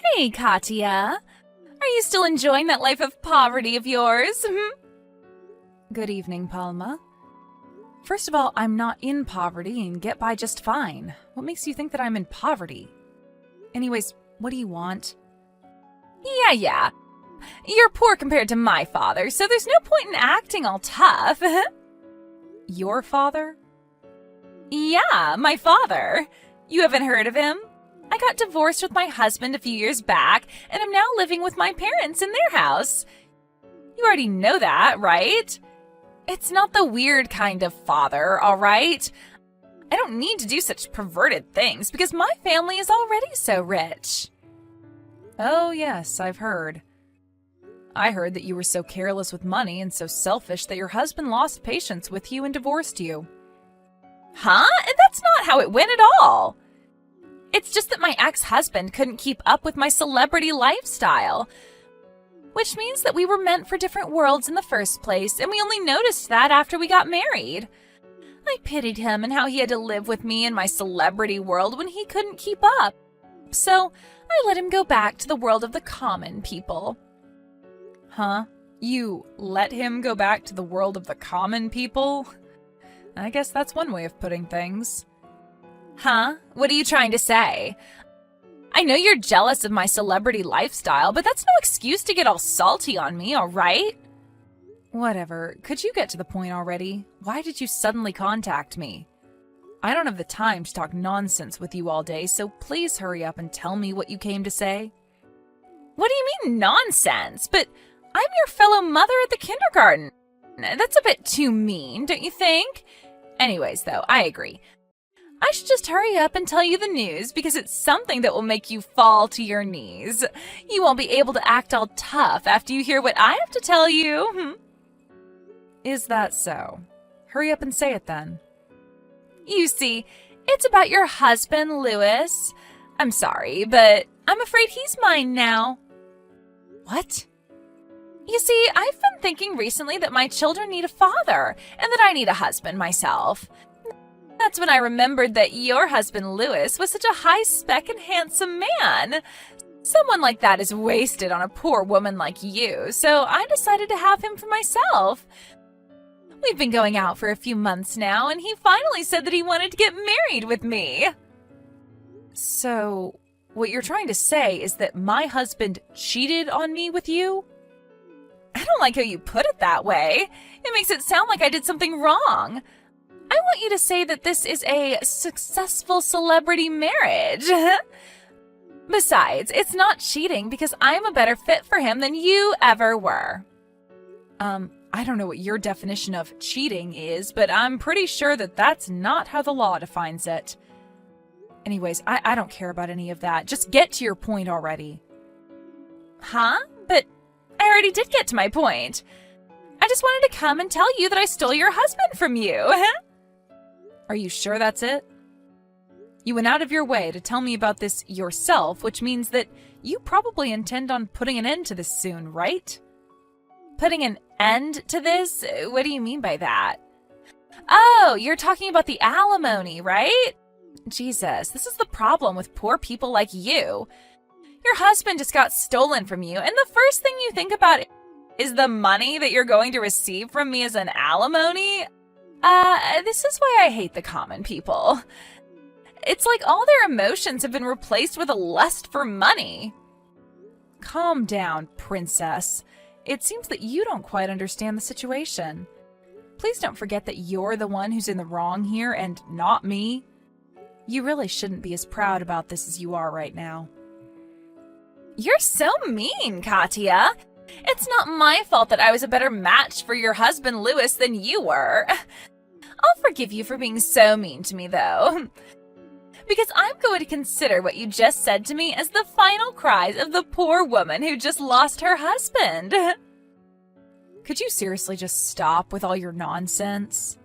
Hey, Katya. Are you still enjoying that life of poverty of yours? Good evening, Palma. First of all, I'm not in poverty and get by just fine. What makes you think that I'm in poverty? Anyways, what do you want? Yeah. You're poor compared to my father, so there's no point in acting all tough. Your father? Yeah, my father. You haven't heard of him? I got divorced with my husband a few years back, and I'm now living with my parents in their house. You already know that, right? It's not the weird kind of father, all right? I don't need to do such perverted things because my family is already so rich. Oh, yes, I've heard. I heard that you were so careless with money and so selfish that your husband lost patience with you and divorced you. Huh? And that's not how it went at all. It's just that my ex-husband couldn't keep up with my celebrity lifestyle, which means that we were meant for different worlds in the first place, and we only noticed that after we got married. I pitied him and how he had to live with me in my celebrity world when he couldn't keep up. So I let him go back to the world of the common people. Huh? You let him go back to the world of the common people? I guess that's one way of putting things. Huh? What are you trying to say? I know you're jealous of my celebrity lifestyle, but that's no excuse to get all salty on me, all right? Whatever. Could you get to the point already? Why did you suddenly contact me? I don't have the time to talk nonsense with you all day, so please hurry up and tell me what you came to say. What do you mean nonsense? But I'm your fellow mother at the kindergarten. That's a bit too mean, don't you think? Anyways, though, I agree. I should just hurry up and tell you the news because it's something that will make you fall to your knees. You won't be able to act all tough after you hear what I have to tell you. Is that so? Hurry up and say it then. You see, it's about your husband, Louis. I'm sorry, but I'm afraid he's mine now. What? You see, I've been thinking recently that my children need a father and that I need a husband myself. That's when I remembered that your husband, Louis, was such a high-spec and handsome man. Someone like that is wasted on a poor woman like you, so I decided to have him for myself. We've been going out for a few months now, and he finally said that he wanted to get married with me. So, what you're trying to say is that my husband cheated on me with you? I don't like how you put it that way. It makes it sound like I did something wrong. I want you to say that this is a successful celebrity marriage. Besides, it's not cheating because I'm a better fit for him than you ever were. I don't know what your definition of cheating is, but I'm pretty sure that that's not how the law defines it. Anyways, I don't care about any of that. Just get to your point already. Huh? But I already did get to my point. I just wanted to come and tell you that I stole your husband from you. Are you sure that's it? You went out of your way to tell me about this yourself, which means that you probably intend on putting an end to this soon, right? Putting an end to this? What do you mean by that? Oh, you're talking about the alimony, right? Jesus, this is the problem with poor people like you. Your husband just got stolen from you, and the first thing you think about is the money that you're going to receive from me as an alimony? This is why I hate the common people. It's like all their emotions have been replaced with a lust for money. Calm down, princess. It seems that you don't quite understand the situation. Please don't forget that you're the one who's in the wrong here and not me. You really shouldn't be as proud about this as you are right now. You're so mean, Katya. It's not my fault that I was a better match for your husband, Louis, than you were. I'll forgive you for being so mean to me, though. Because I'm going to consider what you just said to me as the final cries of the poor woman who just lost her husband. Could you seriously just stop with all your nonsense?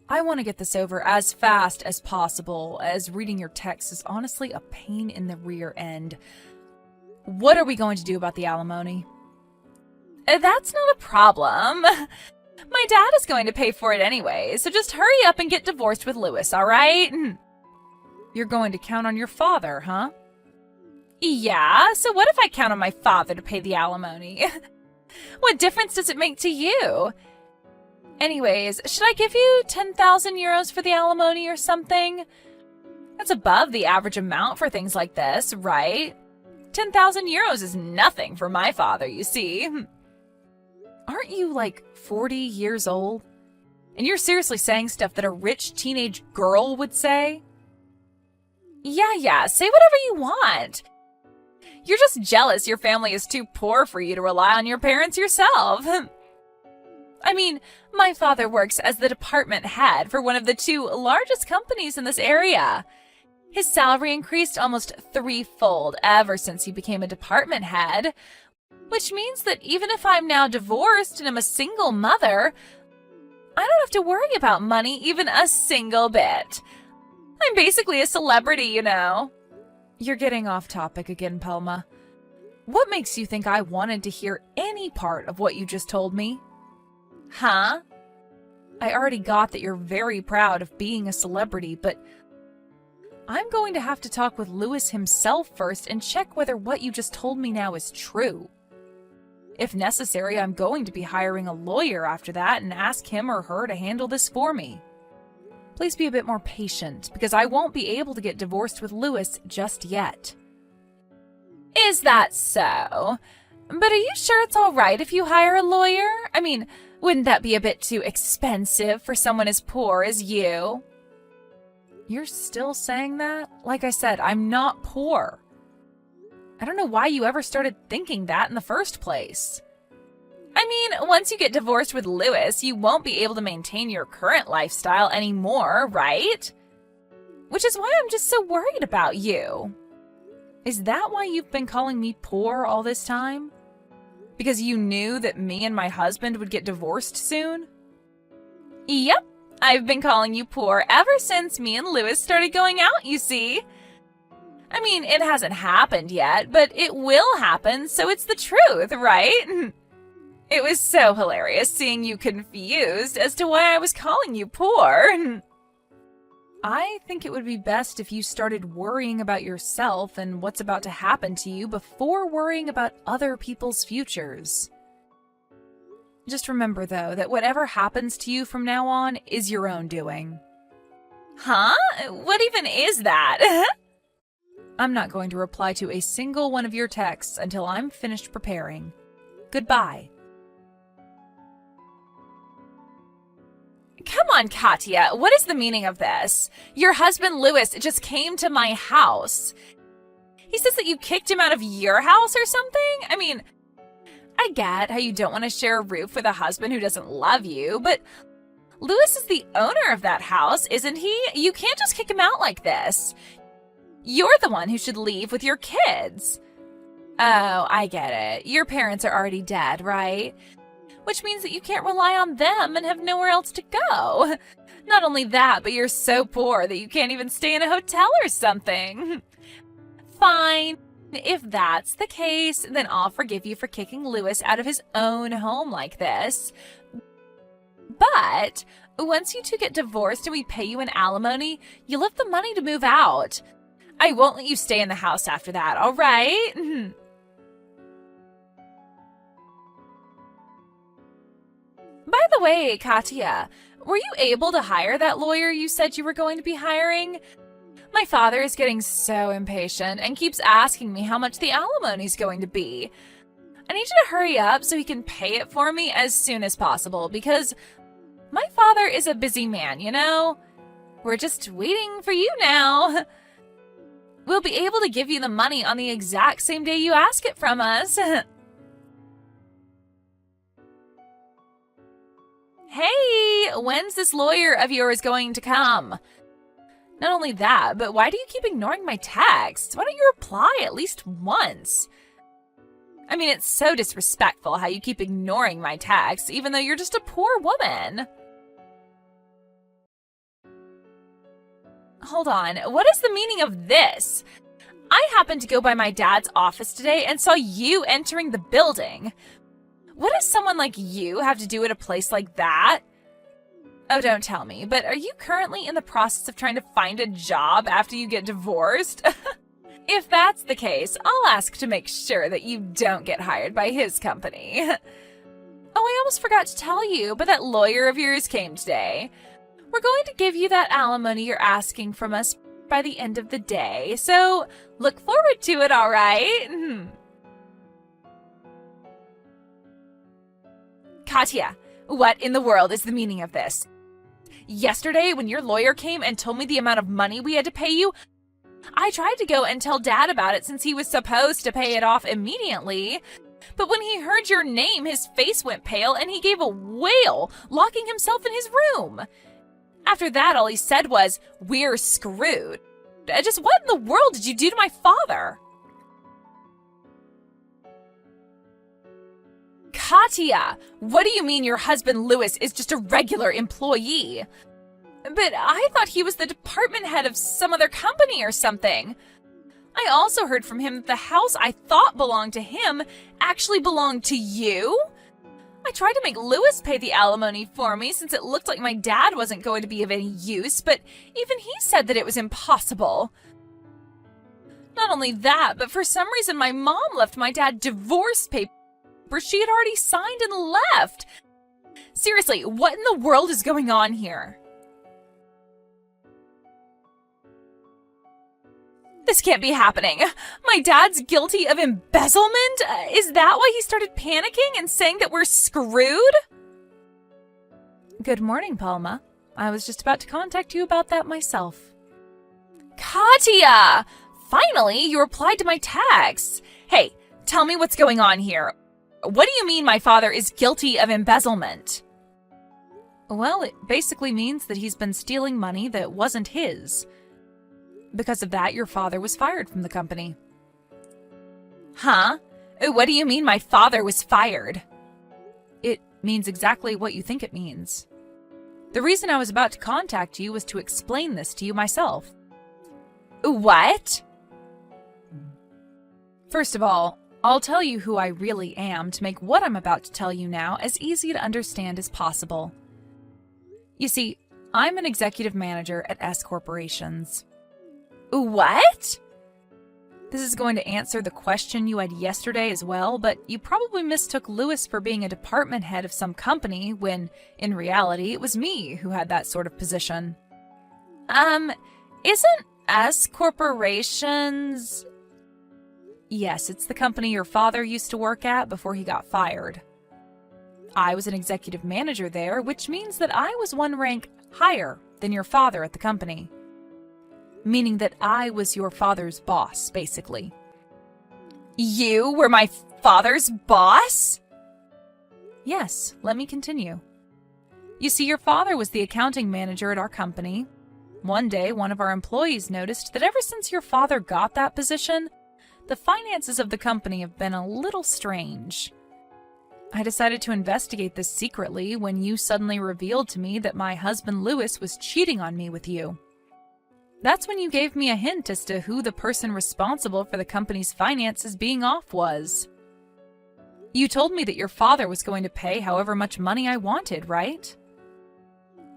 I want to get this over as fast as possible, as reading your text is honestly a pain in the rear end. What are we going to do about the alimony? That's not a problem. My dad is going to pay for it anyway, so just hurry up and get divorced with Louis, all right? You're going to count on your father, huh? Yeah, so what if I count on my father to pay the alimony? What difference does it make to you? Anyways, should I give you 10,000 euros for the alimony or something? That's above the average amount for things like this, right? 10,000 euros is nothing for my father, you see. Aren't you like 40 years old? And you're seriously saying stuff that a rich teenage girl would say? Yeah, say whatever you want. You're just jealous your family is too poor for you to rely on your parents yourself. I mean, my father works as the department head for one of the 2 largest companies in this area. His salary increased almost 3-fold ever since he became a department head, which means that even if I'm now divorced and I'm a single mother, I don't have to worry about money even a single bit. I'm basically a celebrity, you know. You're getting off topic again, Pelma. What makes you think I wanted to hear any part of what you just told me? Huh? I already got that you're very proud of being a celebrity, but I'm going to have to talk with Louis himself first and check whether what you just told me now is true. If necessary, I'm going to be hiring a lawyer after that and ask him or her to handle this for me. Please be a bit more patient, because I won't be able to get divorced with Louis just yet. Is that so? But are you sure it's all right if you hire a lawyer? I mean, wouldn't that be a bit too expensive for someone as poor as you? You're still saying that? Like I said, I'm not poor. I don't know why you ever started thinking that in the first place. I mean, once you get divorced with Louis, you won't be able to maintain your current lifestyle anymore, right? Which is why I'm just so worried about you. Is that why you've been calling me poor all this time? Because you knew that me and my husband would get divorced soon? Yep, I've been calling you poor ever since me and Louis started going out, you see. I mean, it hasn't happened yet, but it will happen, so it's the truth, right? It was so hilarious seeing you confused as to why I was calling you poor. I think it would be best if you started worrying about yourself and what's about to happen to you before worrying about other people's futures. Just remember, though, that whatever happens to you from now on is your own doing. Huh? What even is that? I'm not going to reply to a single one of your texts until I'm finished preparing. Goodbye. Come on, Katya, what is the meaning of this? Your husband Louis just came to my house. He says that you kicked him out of your house or something? I mean, I get how you don't want to share a roof with a husband who doesn't love you, but Louis is the owner of that house, isn't he? You can't just kick him out like this. You're the one who should leave with your kids. Oh, I get it. Your parents are already dead, right? Which means that you can't rely on them and have nowhere else to go. Not only that, but you're so poor that you can't even stay in a hotel or something. Fine. If that's the case, then I'll forgive you for kicking Louis out of his own home like this. But once you two get divorced and we pay you an alimony, you'll have the money to move out. I won't let you stay in the house after that, all right? By the way, Katya, were you able to hire that lawyer you said you were going to be hiring? My father is getting so impatient and keeps asking me how much the alimony's going to be. I need you to hurry up so he can pay it for me as soon as possible because my father is a busy man, you know? We're just waiting for you now. We'll be able to give you the money on the exact same day you ask it from us. Hey, when's this lawyer of yours going to come? Not only that, but why do you keep ignoring my texts? Why don't you reply at least once? I mean, it's so disrespectful how you keep ignoring my texts, even though you're just a poor woman. Hold on, what is the meaning of this? I happened to go by my dad's office today and saw you entering the building. What does someone like you have to do at a place like that? Oh, don't tell me, but are you currently in the process of trying to find a job after you get divorced? If that's the case, I'll ask to make sure that you don't get hired by his company. Oh, I almost forgot to tell you, but that lawyer of yours came today. We're going to give you that alimony you're asking from us by the end of the day, so look forward to it, all right? Katya, what in the world is the meaning of this? Yesterday, when your lawyer came and told me the amount of money we had to pay you, I tried to go and tell Dad about it since he was supposed to pay it off immediately. But when he heard your name, his face went pale and he gave a wail, locking himself in his room. After that, all he said was, "We're screwed." Just what in the world did you do to my father? Katya, what do you mean your husband Louis is just a regular employee? But I thought he was the department head of some other company or something. I also heard from him that the house I thought belonged to him actually belonged to you. I tried to make Louis pay the alimony for me since it looked like my dad wasn't going to be of any use, but even he said that it was impossible. Not only that, but for some reason my mom left my dad divorce papers she had already signed and left. Seriously, what in the world is going on here? This can't be happening. My dad's guilty of embezzlement? Is that why he started panicking and saying that we're screwed? Good morning, Palma. I was just about to contact you about that myself. Katya! Finally, you replied to my text. Hey, tell me what's going on here. What do you mean my father is guilty of embezzlement? Well, it basically means that he's been stealing money that wasn't his. Because of that, your father was fired from the company. Huh? What do you mean my father was fired? It means exactly what you think it means. The reason I was about to contact you was to explain this to you myself. What? First of all, I'll tell you who I really am to make what I'm about to tell you now as easy to understand as possible. You see, I'm an executive manager at S Corporations. What? This is going to answer the question you had yesterday as well, but you probably mistook Louis for being a department head of some company when, in reality, it was me who had that sort of position. Isn't S Corporations... Yes, it's the company your father used to work at before he got fired. I was an executive manager there, which means that I was one rank higher than your father at the company. Meaning that I was your father's boss, basically. You were my father's boss? Yes, let me continue. You see, your father was the accounting manager at our company. One day, one of our employees noticed that ever since your father got that position, the finances of the company have been a little strange. I decided to investigate this secretly when you suddenly revealed to me that my husband Louis was cheating on me with you. That's when you gave me a hint as to who the person responsible for the company's finances being off was. You told me that your father was going to pay however much money I wanted, right?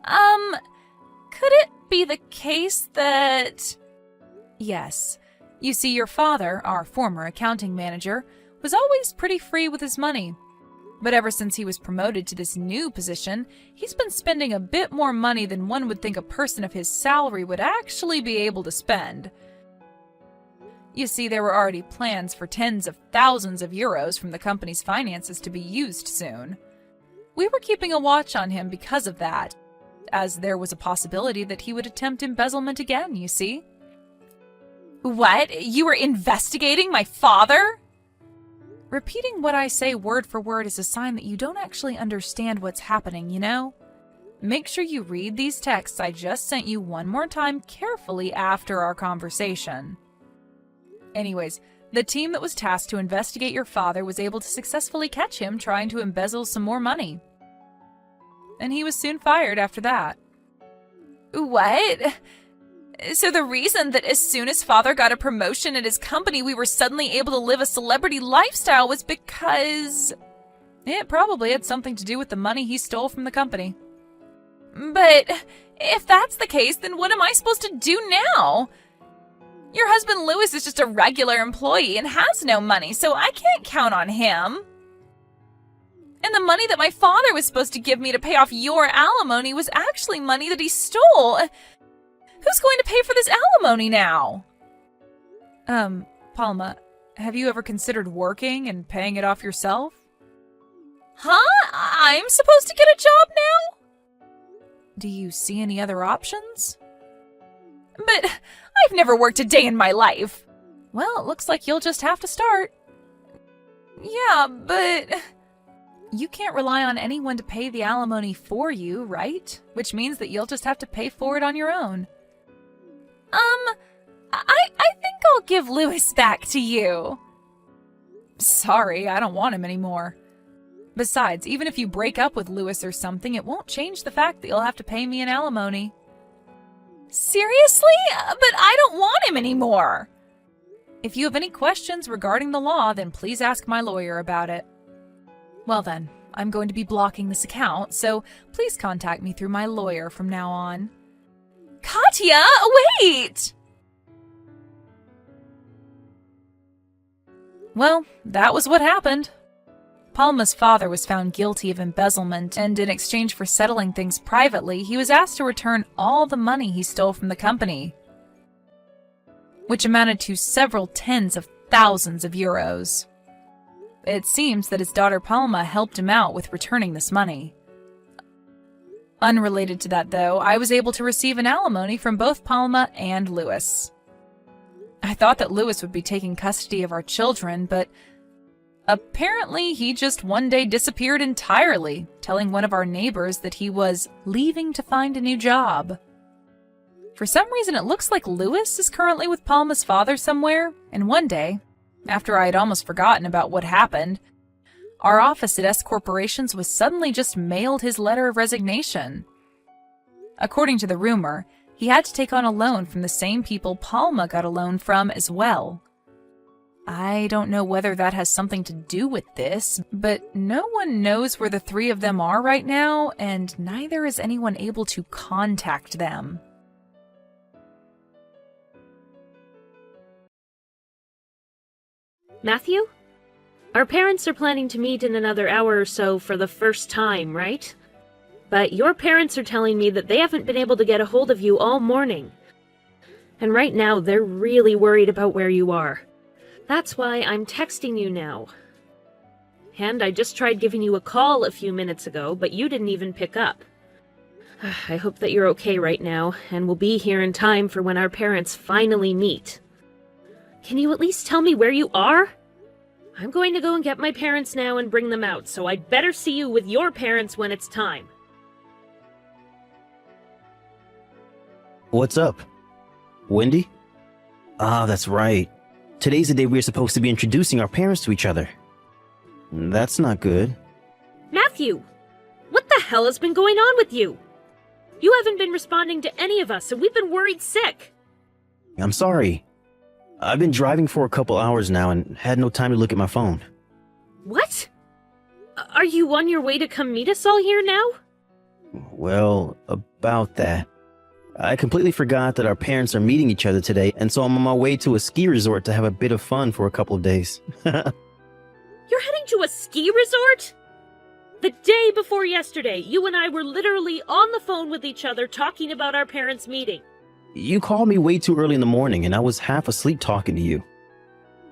Could it be the case that... Yes. You see, your father, our former accounting manager, was always pretty free with his money. But ever since he was promoted to this new position, he's been spending a bit more money than one would think a person of his salary would actually be able to spend. You see, there were already plans for tens of thousands of euros from the company's finances to be used soon. We were keeping a watch on him because of that, as there was a possibility that he would attempt embezzlement again, you see. What? You were investigating my father? Repeating what I say word for word is a sign that you don't actually understand what's happening, you know? Make sure you read these texts I just sent you one more time carefully after our conversation. Anyways, the team that was tasked to investigate your father was able to successfully catch him trying to embezzle some more money. And he was soon fired after that. What? So the reason that as soon as father got a promotion at his company, we were suddenly able to live a celebrity lifestyle was because... It probably had something to do with the money he stole from the company. But if that's the case, then what am I supposed to do now? Your husband Louis is just a regular employee and has no money, so I can't count on him. And the money that my father was supposed to give me to pay off your alimony was actually money that he stole. Who's going to pay for this alimony now? Palma, have you ever considered working and paying it off yourself? Huh? I'm supposed to get a job now? Do you see any other options? But I've never worked a day in my life. Well, it looks like you'll just have to start. Yeah, but... You can't rely on anyone to pay the alimony for you, right? Which means that you'll just have to pay for it on your own. I think I'll give Louis back to you. Sorry, I don't want him anymore. Besides, even if you break up with Louis or something, it won't change the fact that you'll have to pay me an alimony. Seriously? But I don't want him anymore. If you have any questions regarding the law, then please ask my lawyer about it. Well then, I'm going to be blocking this account, so please contact me through my lawyer from now on. Katya, wait! Well, that was what happened. Palma's father was found guilty of embezzlement, and in exchange for settling things privately, he was asked to return all the money he stole from the company, which amounted to several tens of thousands of euros. It seems that his daughter Palma helped him out with returning this money. Unrelated to that, though, I was able to receive an alimony from both Palma and Louis. I thought that Louis would be taking custody of our children, but apparently he just one day disappeared entirely, telling one of our neighbors that he was leaving to find a new job. For some reason, it looks like Louis is currently with Palma's father somewhere, and one day, after I had almost forgotten about what happened, our office at S Corporations was suddenly just mailed his letter of resignation. According to the rumor, he had to take on a loan from the same people Palma got a loan from as well. I don't know whether that has something to do with this, but no one knows where the three of them are right now, and neither is anyone able to contact them. Matthew? Our parents are planning to meet in another hour or so for the first time, right? But your parents are telling me that they haven't been able to get a hold of you all morning. And right now, they're really worried about where you are. That's why I'm texting you now. And I just tried giving you a call a few minutes ago, but you didn't even pick up. I hope that you're okay right now, and will be here in time for when our parents finally meet. Can you at least tell me where you are? I'm going to go and get my parents now and bring them out, so I'd better see you with your parents when it's time. What's up? Wendy? Ah, that's right. Today's the day we're supposed to be introducing our parents to each other. That's not good. Matthew! What the hell has been going on with you? You haven't been responding to any of us, and we've been worried sick. I'm sorry. I've been driving for a couple hours now and had no time to look at my phone. What? Are you on your way to come meet us all here now? Well, about that. I completely forgot that our parents are meeting each other today, and so I'm on my way to a ski resort to have a bit of fun for a couple of days. You're heading to a ski resort? The day before yesterday, you and I were literally on the phone with each other talking about our parents' meeting. You called me way too early in the morning, and I was half asleep talking to you.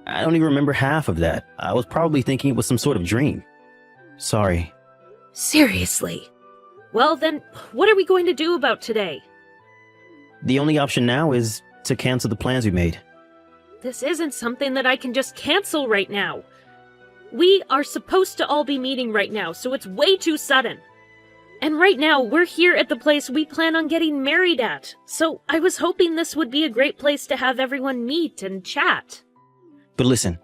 I don't even remember half of that. I was probably thinking it was some sort of dream. Sorry. Seriously? Well then, what are we going to do about today? The only option now is to cancel the plans we made. This isn't something that I can just cancel right now. We are supposed to all be meeting right now, so it's way too sudden. And right now, we're here at the place we plan on getting married at, so I was hoping this would be a great place to have everyone meet and chat. But listen,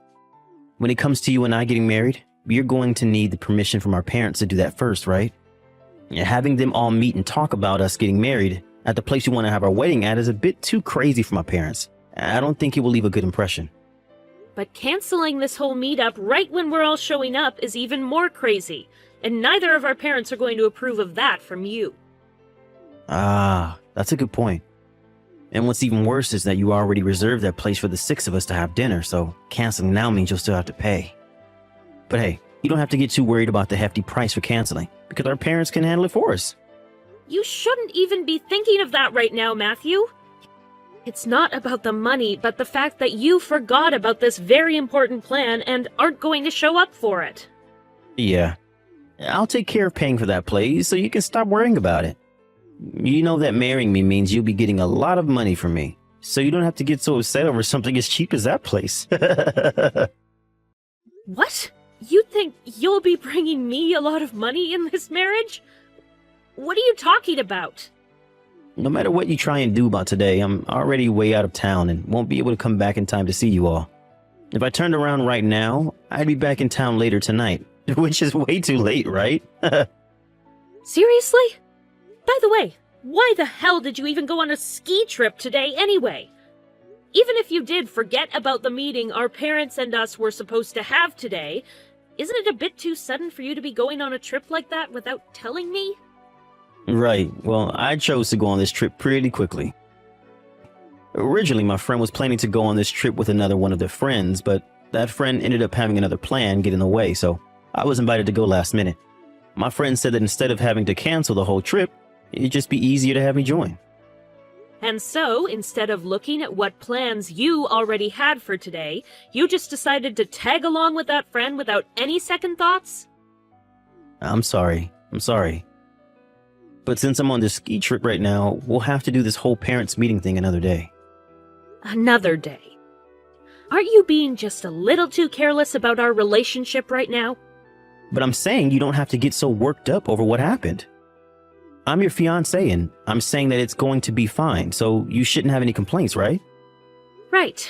when it comes to you and I getting married, we're going to need the permission from our parents to do that first, right? And having them all meet and talk about us getting married at the place we want to have our wedding at is a bit too crazy for my parents. I don't think it will leave a good impression. But canceling this whole meetup right when we're all showing up is even more crazy, and neither of our parents are going to approve of that from you. Ah, that's a good point. And what's even worse is that you already reserved that place for the 6 of us to have dinner, so canceling now means you'll still have to pay. But hey, you don't have to get too worried about the hefty price for canceling, because our parents can handle it for us. You shouldn't even be thinking of that right now, Matthew. It's not about the money, but the fact that you forgot about this very important plan and aren't going to show up for it. Yeah, I'll take care of paying for that place so you can stop worrying about it. You know that marrying me means you'll be getting a lot of money from me, so you don't have to get so upset over something as cheap as that place. What? You think you'll be bringing me a lot of money in this marriage? What are you talking about? No matter what you try and do about today, I'm already way out of town and won't be able to come back in time to see you all. If I turned around right now, I'd be back in town later tonight, which is way too late, right? Seriously? By the way, why the hell did you even go on a ski trip today anyway? Even if you did forget about the meeting our parents and us were supposed to have today, isn't it a bit too sudden for you to be going on a trip like that without telling me? Right, well, I chose to go on this trip pretty quickly. Originally, my friend was planning to go on this trip with another one of their friends, but that friend ended up having another plan get in the way, so I was invited to go last minute. My friend said that instead of having to cancel the whole trip, it'd just be easier to have me join. And so, instead of looking at what plans you already had for today, you just decided to tag along with that friend without any second thoughts? I'm sorry. But since I'm on this ski trip right now, we'll have to do this whole parents' meeting thing another day. Another day. Aren't you being just a little too careless about our relationship right now? But I'm saying you don't have to get so worked up over what happened. I'm your fiancé, and I'm saying that it's going to be fine, so you shouldn't have any complaints, right? Right.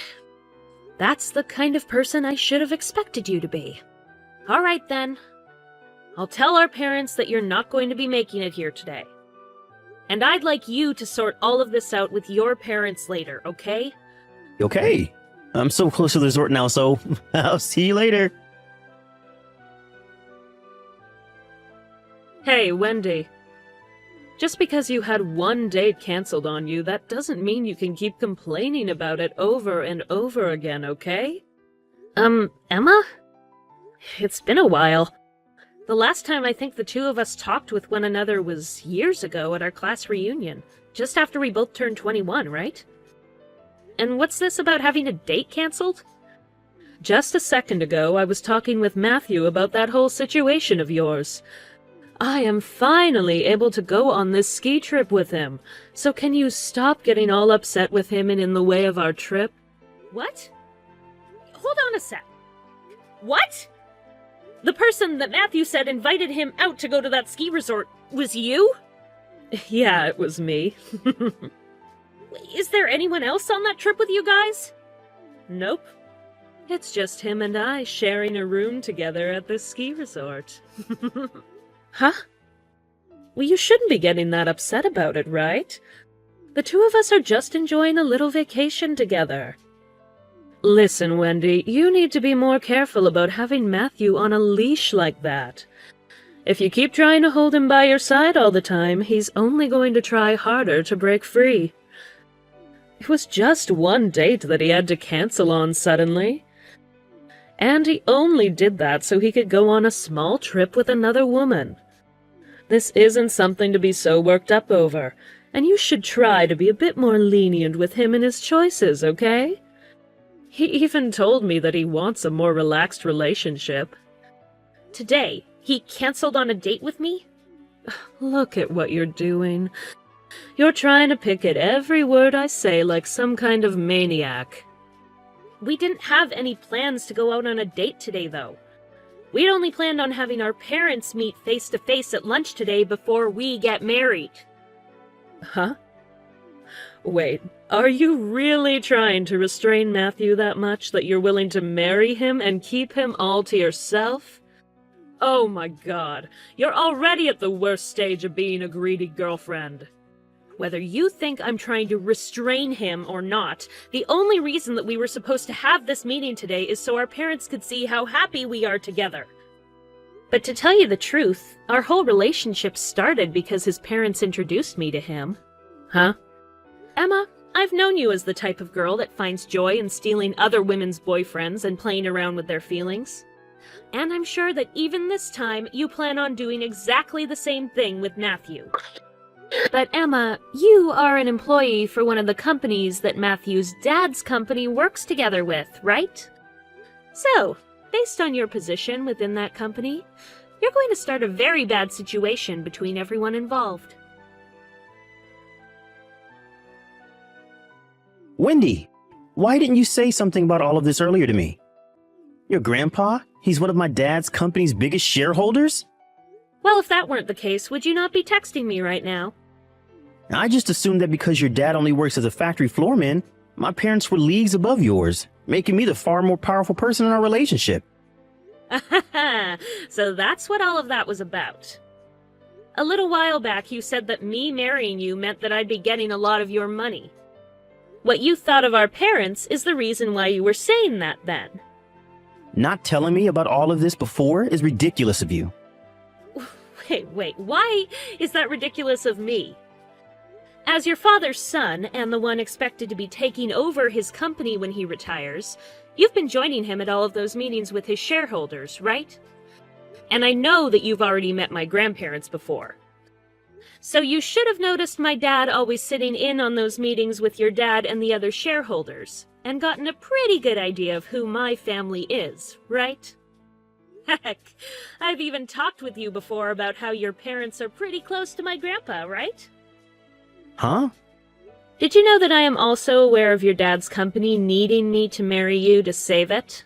That's the kind of person I should have expected you to be. All right, then. I'll tell our parents that you're not going to be making it here today. And I'd like you to sort all of this out with your parents later, okay? Okay. I'm so close to the resort now, so I'll see you later. Hey, Wendy. Just because you had one date canceled on you, that doesn't mean you can keep complaining about it over and over again, okay? Emma? It's been a while. The last time I think the two of us talked with one another was years ago at our class reunion, just after we both turned 21, right? And what's this about having a date canceled? Just a second ago, I was talking with Matthew about that whole situation of yours. I am finally able to go on this ski trip with him, so can you stop getting all upset with him and in the way of our trip? What? Hold on a sec. What? The person that Matthew said invited him out to go to that ski resort was you? Yeah, it was me. Is there anyone else on that trip with you guys? Nope. It's just him and I sharing a room together at this ski resort. Huh? Well, you shouldn't be getting that upset about it, right? The two of us are just enjoying a little vacation together. Listen, Wendy, you need to be more careful about having Matthew on a leash like that. If you keep trying to hold him by your side all the time, he's only going to try harder to break free. It was just one date that he had to cancel on suddenly. And he only did that so he could go on a small trip with another woman. This isn't something to be so worked up over, and you should try to be a bit more lenient with him and his choices, okay? He even told me that he wants a more relaxed relationship. Today, he canceled on a date with me? Look at what you're doing. You're trying to pick at every word I say like some kind of maniac. We didn't have any plans to go out on a date today, though. We'd only planned on having our parents meet face-to-face at lunch today before we get married. Huh? Wait, are you really trying to restrain Matthew that much that you're willing to marry him and keep him all to yourself? Oh my God, you're already at the worst stage of being a greedy girlfriend. Whether you think I'm trying to restrain him or not, the only reason that we were supposed to have this meeting today is so our parents could see how happy we are together. But to tell you the truth, our whole relationship started because his parents introduced me to him. Huh? Emma, I've known you as the type of girl that finds joy in stealing other women's boyfriends and playing around with their feelings. And I'm sure that even this time, you plan on doing exactly the same thing with Matthew. But Emma, you are an employee for one of the companies that Matthew's dad's company works together with, right? So, based on your position within that company, you're going to start a very bad situation between everyone involved. Wendy, why didn't you say something about all of this earlier to me? Your grandpa? He's one of my dad's company's biggest shareholders? Well, if that weren't the case, would you not be texting me right now? I just assumed that because your dad only works as a factory floorman, my parents were leagues above yours, making me the far more powerful person in our relationship. So that's what all of that was about. A little while back, you said that me marrying you meant that I'd be getting a lot of your money. What you thought of our parents is the reason why you were saying that then. Not telling me about all of this before is ridiculous of you. Wait, why is that ridiculous of me? As your father's son, and the one expected to be taking over his company when he retires, you've been joining him at all of those meetings with his shareholders, right? And I know that you've already met my grandparents before. So you should have noticed my dad always sitting in on those meetings with your dad and the other shareholders, and gotten a pretty good idea of who my family is, right? Heck, I've even talked with you before about how your parents are pretty close to my grandpa, right? Huh? Did you know that I am also aware of your dad's company needing me to marry you to save it?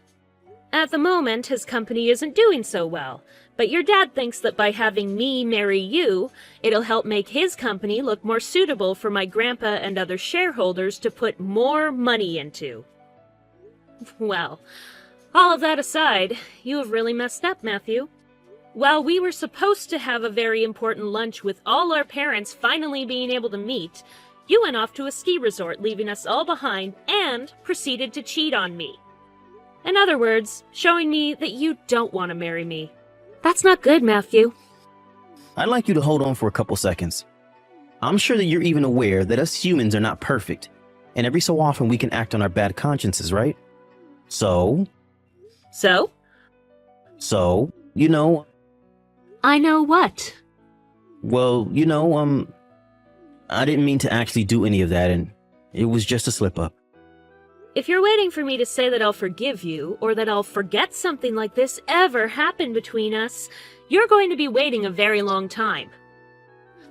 At the moment, his company isn't doing so well, but your dad thinks that by having me marry you, it'll help make his company look more suitable for my grandpa and other shareholders to put more money into. Well, all of that aside, you have really messed up, Matthew. While we were supposed to have a very important lunch with all our parents finally being able to meet, you went off to a ski resort, leaving us all behind, and proceeded to cheat on me. In other words, showing me that you don't want to marry me. That's not good, Matthew. I'd like you to hold on for a couple seconds. I'm sure that you're even aware that us humans are not perfect, and every so often we can act on our bad consciences, right? So, you know... I know what? Well, I didn't mean to actually do any of that, and it was just a slip-up. If you're waiting for me to say that I'll forgive you, or that I'll forget something like this ever happened between us, you're going to be waiting a very long time.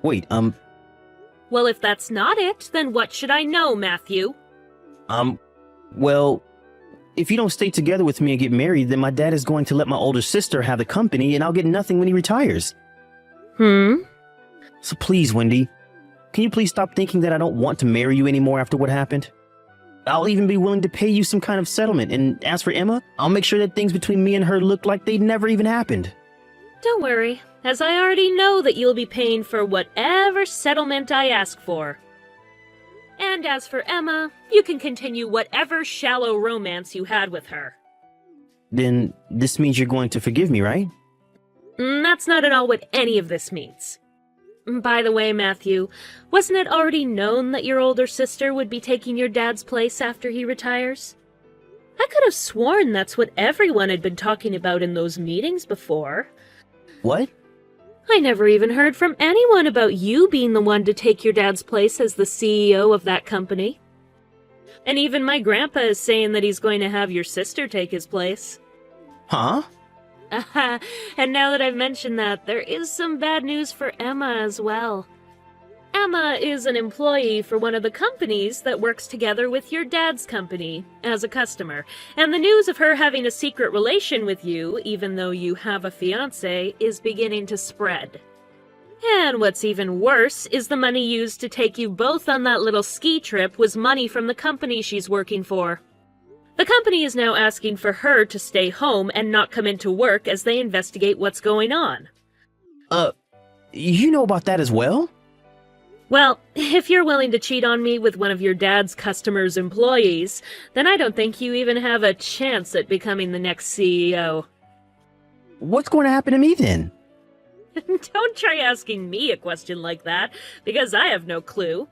Wait, Well, if that's not it, then what should I know, Matthew? Well, if you don't stay together with me and get married, then my dad is going to let my older sister have the company, and I'll get nothing when he retires. So please, Wendy, can you please stop thinking that I don't want to marry you anymore after what happened? I'll even be willing to pay you some kind of settlement, and as for Emma, I'll make sure that things between me and her look like they never even happened. Don't worry, as I already know that you'll be paying for whatever settlement I ask for. And as for Emma, you can continue whatever shallow romance you had with her. Then this means you're going to forgive me, right? That's not at all what any of this means. By the way, Matthew, wasn't it already known that your older sister would be taking your dad's place after he retires? I could have sworn that's what everyone had been talking about in those meetings before. What? I never even heard from anyone about you being the one to take your dad's place as the CEO of that company. And even my grandpa is saying that he's going to have your sister take his place. Huh? And now that I've mentioned that, there is some bad news for Emma as well. Emma is an employee for one of the companies that works together with your dad's company as a customer, and the news of her having a secret relation with you, even though you have a fiancé, is beginning to spread. And what's even worse is the money used to take you both on that little ski trip was money from the company she's working for. The company is now asking for her to stay home and not come into work as they investigate what's going on. You know about that as well? Well, if you're willing to cheat on me with one of your dad's customers' employees, then I don't think you even have a chance at becoming the next CEO. What's going to happen to me then? Don't try asking me a question like that, because I have no clue.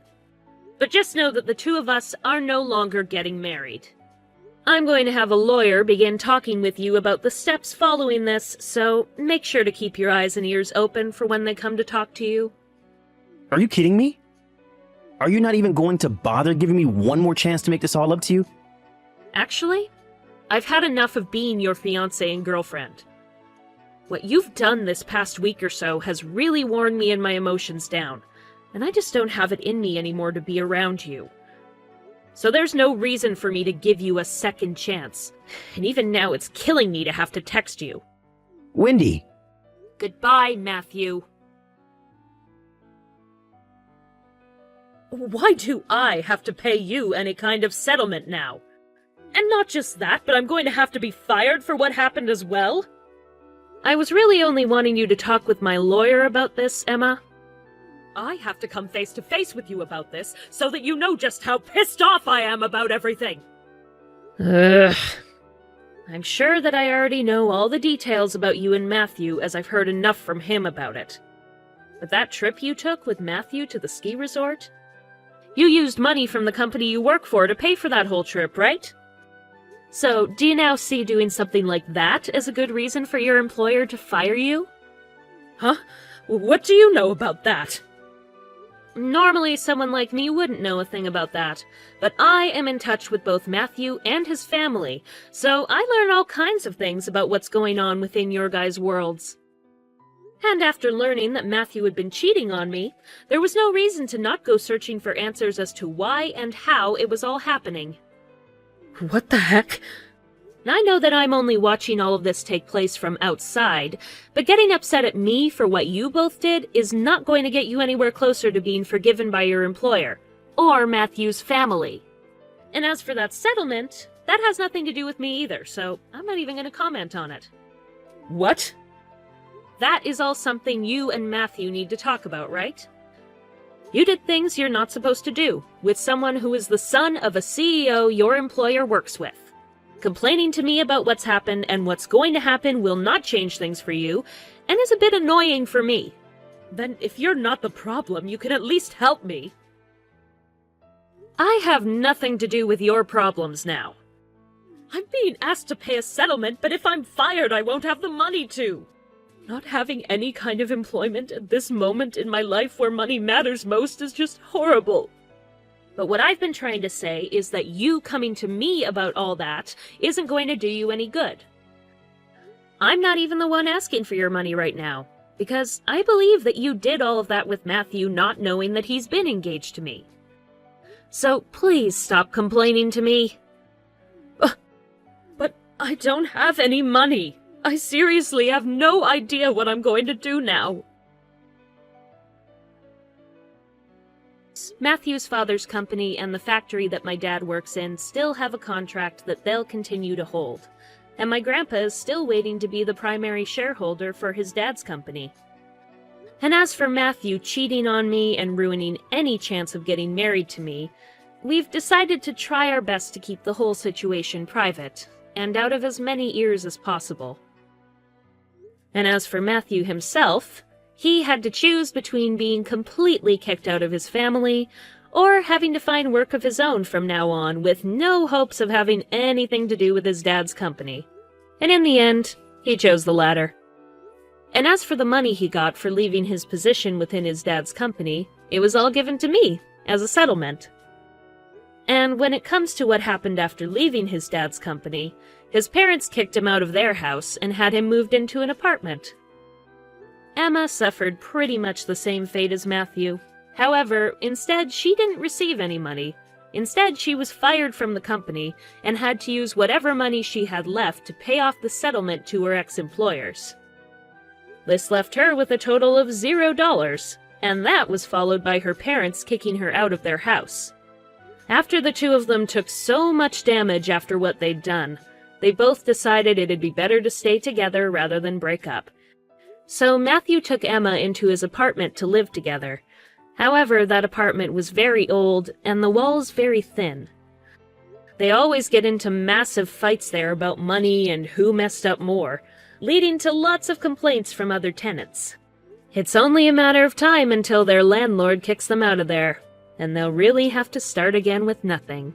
But just know that the two of us are no longer getting married. I'm going to have a lawyer begin talking with you about the steps following this, so make sure to keep your eyes and ears open for when they come to talk to you. Are you kidding me? Are you not even going to bother giving me one more chance to make this all up to you? Actually, I've had enough of being your fiancé and girlfriend. What you've done this past week or so has really worn me and my emotions down, and I just don't have it in me anymore to be around you. So there's no reason for me to give you a second chance, and even now it's killing me to have to text you. Wendy! Goodbye, Matthew. Why do I have to pay you any kind of settlement now? And not just that, but I'm going to have to be fired for what happened as well? I was really only wanting you to talk with my lawyer about this, Emma. I have to come face to face with you about this so that you know just how pissed off I am about everything. Ugh. I'm sure that I already know all the details about you and Matthew, as I've heard enough from him about it. But that trip you took with Matthew to the ski resort? You used money from the company you work for to pay for that whole trip, right? So, do you now see doing something like that as a good reason for your employer to fire you? Huh? What do you know about that? Normally, someone like me wouldn't know a thing about that, but I am in touch with both Matthew and his family, so I learn all kinds of things about what's going on within your guys' worlds. And after learning that Matthew had been cheating on me, there was no reason to not go searching for answers as to why and how it was all happening. What the heck? I know that I'm only watching all of this take place from outside, but getting upset at me for what you both did is not going to get you anywhere closer to being forgiven by your employer, or Matthew's family. And as for that settlement, that has nothing to do with me either, so I'm not even going to comment on it. What? That is all something you and Matthew need to talk about, right? You did things you're not supposed to do, with someone who is the son of a CEO your employer works with. Complaining to me about what's happened and what's going to happen will not change things for you, and is a bit annoying for me. Then if you're not the problem, you can at least help me. I have nothing to do with your problems now. I'm being asked to pay a settlement, but if I'm fired, I won't have the money to. Not having any kind of employment at this moment in my life where money matters most is just horrible. But what I've been trying to say is that you coming to me about all that isn't going to do you any good. I'm not even the one asking for your money right now, because I believe that you did all of that with Matthew not knowing that he's been engaged to me. So please stop complaining to me. But I don't have any money. I seriously have no idea what I'm going to do now. Matthew's father's company and the factory that my dad works in still have a contract that they'll continue to hold, and my grandpa is still waiting to be the primary shareholder for his dad's company. And as for Matthew cheating on me and ruining any chance of getting married to me, we've decided to try our best to keep the whole situation private, and out of as many ears as possible. And as for Matthew himself, he had to choose between being completely kicked out of his family, or having to find work of his own from now on with no hopes of having anything to do with his dad's company. And in the end, he chose the latter. And as for the money he got for leaving his position within his dad's company, it was all given to me, as a settlement. And when it comes to what happened after leaving his dad's company, his parents kicked him out of their house and had him moved into an apartment. Emma suffered pretty much the same fate as Matthew. However, instead, she didn't receive any money. Instead, she was fired from the company and had to use whatever money she had left to pay off the settlement to her ex-employers. This left her with a total of $0, and that was followed by her parents kicking her out of their house. After the two of them took so much damage after what they'd done, they both decided it'd be better to stay together rather than break up. So Matthew took Emma into his apartment to live together. However, that apartment was very old, and the walls very thin. They always get into massive fights there about money and who messed up more, leading to lots of complaints from other tenants. It's only a matter of time until their landlord kicks them out of there. and they'll really have to start again with nothing.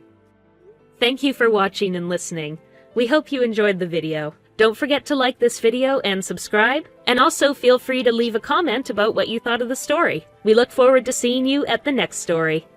Thank you for watching and listening. We hope you enjoyed the video. Don't forget to like this video and subscribe, and also feel free to leave a comment about what you thought of the story. We look forward to seeing you at the next story.